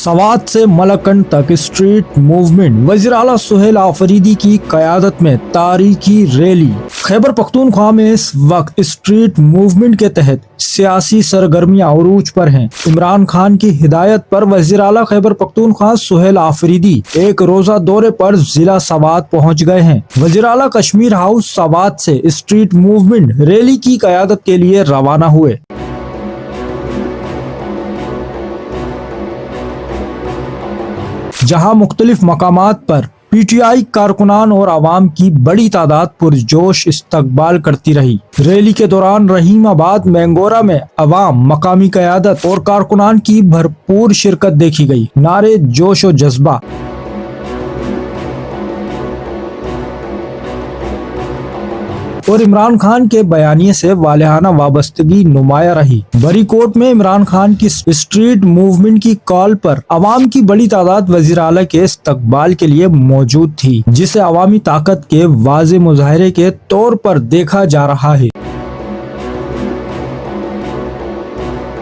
सवात से मलकंड तक street movement. वज़ीर आला सुहेल आफरीदी की क़यादत में तारीखी रैली। खैबर पख्तूनख्वा में इस वक्त स्ट्रीट मूवमेंट के तहत सियासी सरगर्मियां अरूज पर हैं। इमरान खान की हिदायत पर वज़ीर आला खैबर पख्तूनख्वा सुहेल आफरीदी एक रोजा दौरे पर जिला सवात पहुंच गए हैं। वज़ीर आला कश्मीर हाउस सवात से स्ट्रीट मूवमेंट रैली की क़यादत के लिए रवाना हुए। जहां मुख्तलिफ मकामात पर पीटीआई कारकुनान और आवाम की बड़ी तादाद पुरजोश इस्तकबाल करती रही। रैली के दौरान रहीमाबाद मैंगोरा में अवाम, मकामी क़यादत और कारकुनान की भरपूर शिरकत देखी गई। नारे जोश और जज्बा। और इमरान खान के बयानिए से वालिहाना वाबस्तगी नुमाया रही। बरी कोट में इमरान खान की स्ट्रीट मूवमेंट की कॉल पर अवाम की बड़ी तादाद वज़ीर आला के इस्तकबाल के लिए मौजूद थी, जिसे अवामी ताकत के वाज़े मुजाहरे के तौर पर देखा जा रहा है।